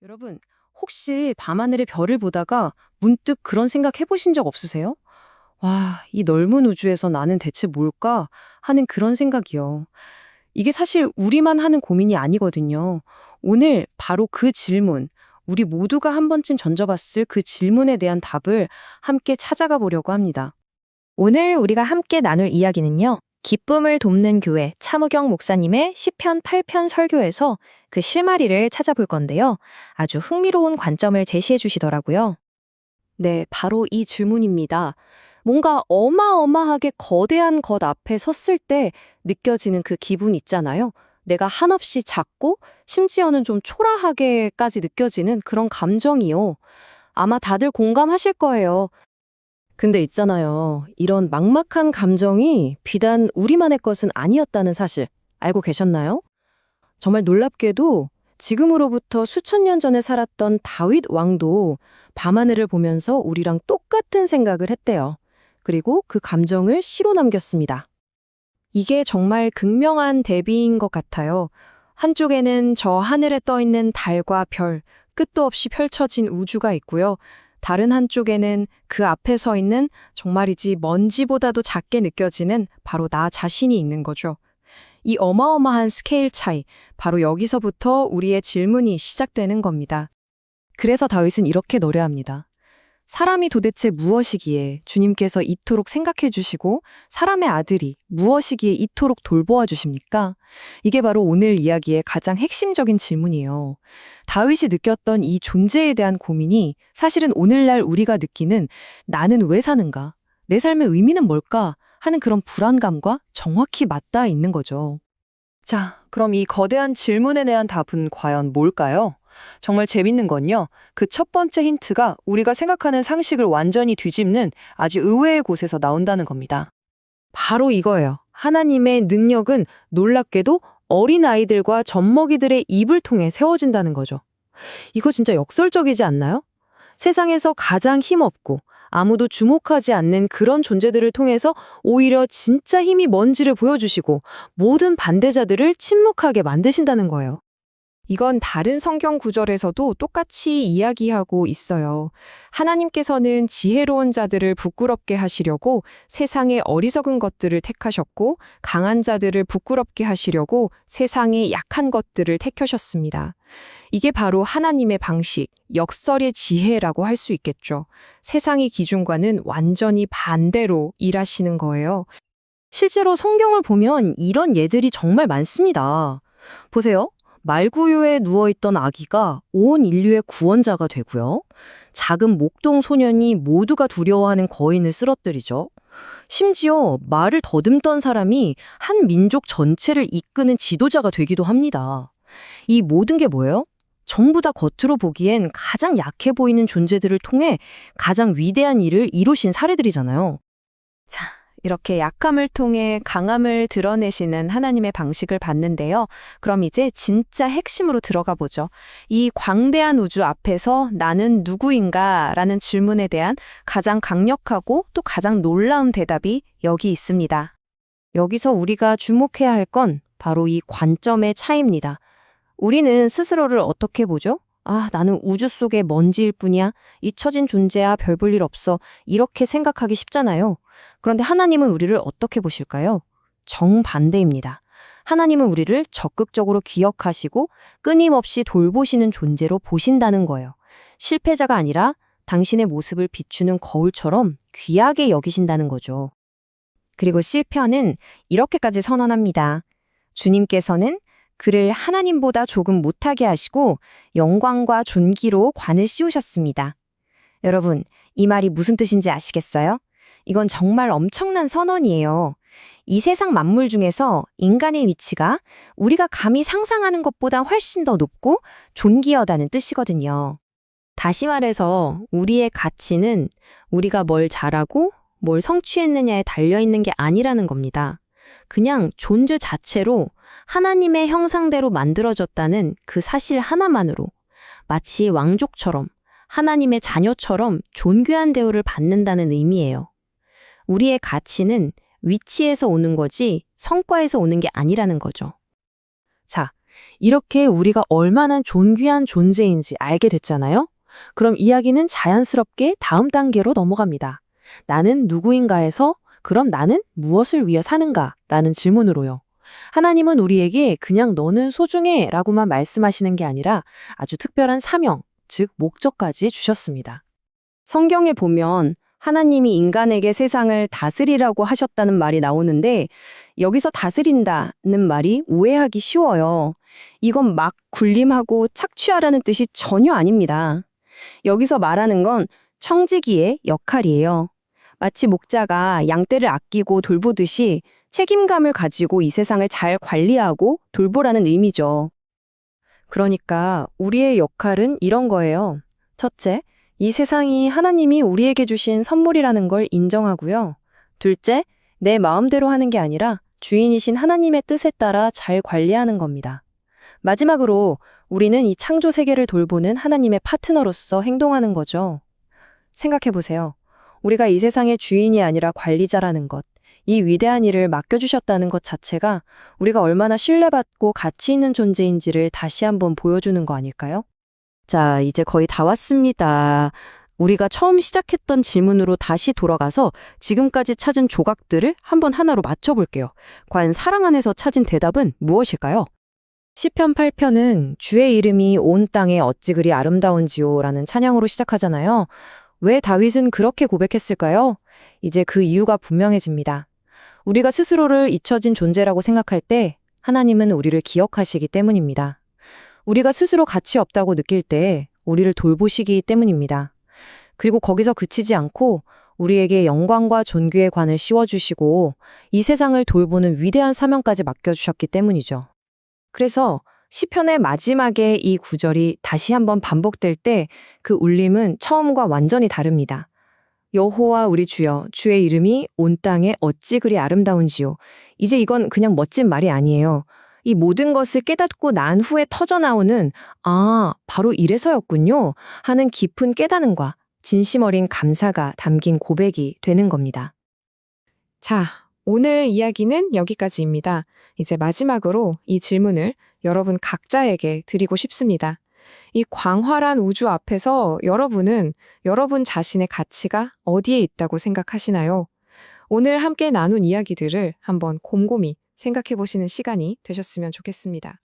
여러분, 혹시 밤하늘의 별을 보다가 문득 그런 생각 해보신 적 없으세요? 와, 이 넓은 우주에서 나는 대체 뭘까? 하는 그런 생각이요. 이게 사실 우리만 하는 고민이 아니거든요. 오늘 바로 그 질문, 우리 모두가 한 번쯤 던져봤을 그 질문에 대한 답을 함께 찾아가 보려고 합니다. 오늘 우리가 함께 나눌 이야기는요. 기쁨을 돕는 교회 차무경 목사님의 시편 8편 설교에서 그 실마리를 찾아볼 건데요. 아주 흥미로운 관점을 제시해 주시더라고요. 네, 바로 이 질문입니다. 뭔가 어마어마하게 거대한 것 앞에 섰을 때 느껴지는 그 기분 있잖아요. 내가 한없이 작고 심지어는 좀 초라하게까지 느껴지는 그런 감정이요. 아마 다들 공감하실 거예요. 근데 있잖아요. 이런 막막한 감정이 비단 우리만의 것은 아니었다는 사실 알고 계셨나요? 정말 놀랍게도 지금으로부터 수천 년 전에 살았던 다윗 왕도 밤하늘을 보면서 우리랑 똑같은 생각을 했대요. 그리고 그 감정을 시로 남겼습니다. 이게 정말 극명한 대비인 것 같아요. 한쪽에는 저 하늘에 떠 있는 달과 별, 끝도 없이 펼쳐진 우주가 있고요. 다른 한쪽에는 그 앞에 서 있는 정말이지 먼지보다도 작게 느껴지는 바로 나 자신이 있는 거죠. 이 어마어마한 스케일 차이, 바로 여기서부터 우리의 질문이 시작되는 겁니다. 그래서 다윗은 이렇게 노래합니다. 사람이 도대체 무엇이기에 주님께서 이토록 생각해 주시고 사람의 아들이 무엇이기에 이토록 돌보아 주십니까? 이게 바로 오늘 이야기의 가장 핵심적인 질문이에요. 다윗이 느꼈던 이 존재에 대한 고민이 사실은 오늘날 우리가 느끼는 나는 왜 사는가? 내 삶의 의미는 뭘까? 하는 그런 불안감과 정확히 맞닿아 있는 거죠. 자, 그럼 이 거대한 질문에 대한 답은 과연 뭘까요? 정말 재밌는 건요. 그 첫 번째 힌트가 우리가 생각하는 상식을 완전히 뒤집는 아주 의외의 곳에서 나온다는 겁니다. 바로 이거예요. 하나님의 능력은 놀랍게도 어린아이들과 젖먹이들의 입을 통해 세워진다는 거죠. 이거 진짜 역설적이지 않나요? 세상에서 가장 힘없고 아무도 주목하지 않는 그런 존재들을 통해서 오히려 진짜 힘이 뭔지를 보여주시고 모든 반대자들을 침묵하게 만드신다는 거예요. 이건 다른 성경 구절에서도 똑같이 이야기하고 있어요. 하나님께서는 지혜로운 자들을 부끄럽게 하시려고 세상의 어리석은 것들을 택하셨고 강한 자들을 부끄럽게 하시려고 세상의 약한 것들을 택하셨습니다. 이게 바로 하나님의 방식, 역설의 지혜라고 할 수 있겠죠. 세상의 기준과는 완전히 반대로 일하시는 거예요. 실제로 성경을 보면 이런 예들이 정말 많습니다. 보세요. 말구유에 누워있던 아기가 온 인류의 구원자가 되고요. 작은 목동 소년이 모두가 두려워하는 거인을 쓰러뜨리죠. 심지어 말을 더듬던 사람이 한 민족 전체를 이끄는 지도자가 되기도 합니다. 이 모든 게 뭐예요? 전부 다 겉으로 보기엔 가장 약해 보이는 존재들을 통해 가장 위대한 일을 이루신 사례들이잖아요. 자, 이렇게 약함을 통해 강함을 드러내시는 하나님의 방식을 봤는데요. 그럼 이제 진짜 핵심으로 들어가 보죠. 이 광대한 우주 앞에서 나는 누구인가? 라는 질문에 대한 가장 강력하고 또 가장 놀라운 대답이 여기 있습니다. 여기서 우리가 주목해야 할 건 바로 이 관점의 차이입니다. 우리는 스스로를 어떻게 보죠? 아, 나는 우주 속의 먼지일 뿐이야. 잊혀진 존재야. 별 볼 일 없어. 이렇게 생각하기 쉽잖아요. 그런데 하나님은 우리를 어떻게 보실까요? 정반대입니다. 하나님은 우리를 적극적으로 기억하시고 끊임없이 돌보시는 존재로 보신다는 거예요. 실패자가 아니라 당신의 모습을 비추는 거울처럼 귀하게 여기신다는 거죠. 그리고 시편은 이렇게까지 선언합니다. 주님께서는 그를 하나님보다 조금 못하게 하시고 영광과 존귀로 관을 씌우셨습니다. 여러분, 이 말이 무슨 뜻인지 아시겠어요? 이건 정말 엄청난 선언이에요. 이 세상 만물 중에서 인간의 위치가 우리가 감히 상상하는 것보다 훨씬 더 높고 존귀하다는 뜻이거든요. 다시 말해서 우리의 가치는 우리가 뭘 잘하고 뭘 성취했느냐에 달려있는 게 아니라는 겁니다. 그냥 존재 자체로 하나님의 형상대로 만들어졌다는 그 사실 하나만으로 마치 왕족처럼 하나님의 자녀처럼 존귀한 대우를 받는다는 의미예요. 우리의 가치는 위치에서 오는 거지 성과에서 오는 게 아니라는 거죠. 자, 이렇게 우리가 얼마나 존귀한 존재인지 알게 됐잖아요? 그럼 이야기는 자연스럽게 다음 단계로 넘어갑니다. 나는 누구인가에서 그럼 나는 무엇을 위해 사는가? 라는 질문으로요. 하나님은 우리에게 그냥 너는 소중해 라고만 말씀하시는 게 아니라 아주 특별한 사명, 즉 목적까지 주셨습니다. 성경에 보면 하나님이 인간에게 세상을 다스리라고 하셨다는 말이 나오는데 여기서 다스린다는 말이 오해하기 쉬워요. 이건 막 군림하고 착취하라는 뜻이 전혀 아닙니다. 여기서 말하는 건 청지기의 역할이에요. 마치 목자가 양떼를 아끼고 돌보듯이 책임감을 가지고 이 세상을 잘 관리하고 돌보라는 의미죠. 그러니까 우리의 역할은 이런 거예요. 첫째, 이 세상이 하나님이 우리에게 주신 선물이라는 걸 인정하고요. 둘째, 내 마음대로 하는 게 아니라 주인이신 하나님의 뜻에 따라 잘 관리하는 겁니다. 마지막으로 우리는 이 창조 세계를 돌보는 하나님의 파트너로서 행동하는 거죠. 생각해 보세요. 우리가 이 세상의 주인이 아니라 관리자라는 것, 이 위대한 일을 맡겨주셨다는 것 자체가 우리가 얼마나 신뢰받고 가치 있는 존재인지를 다시 한번 보여주는 거 아닐까요? 자, 이제 거의 다 왔습니다. 우리가 처음 시작했던 질문으로 다시 돌아가서 지금까지 찾은 조각들을 한번 하나로 맞춰볼게요. 과연 사랑 안에서 찾은 대답은 무엇일까요? 시편 8편은 주의 이름이 온 땅에 어찌 그리 아름다운지요 라는 찬양으로 시작하잖아요. 왜 다윗은 그렇게 고백했을까요? 이제 그 이유가 분명해집니다. 우리가 스스로를 잊혀진 존재라고 생각할 때 하나님은 우리를 기억하시기 때문입니다. 우리가 스스로 가치 없다고 느낄 때 우리를 돌보시기 때문입니다. 그리고 거기서 그치지 않고 우리에게 영광과 존귀의 관을 씌워주시고 이 세상을 돌보는 위대한 사명까지 맡겨주셨기 때문이죠. 그래서 시편의 마지막에 이 구절이 다시 한번 반복될 때 그 울림은 처음과 완전히 다릅니다. 여호와 우리 주여, 주의 이름이 온 땅에 어찌 그리 아름다운지요. 이제 이건 그냥 멋진 말이 아니에요. 이 모든 것을 깨닫고 난 후에 터져나오는 바로 이래서였군요 하는 깊은 깨달음과 진심 어린 감사가 담긴 고백이 되는 겁니다. 자, 오늘 이야기는 여기까지입니다. 이제 마지막으로 이 질문을 여러분 각자에게 드리고 싶습니다. 이 광활한 우주 앞에서 여러분은 여러분 자신의 가치가 어디에 있다고 생각하시나요? 오늘 함께 나눈 이야기들을 한번 곰곰이 생각해 보시는 시간이 되셨으면 좋겠습니다.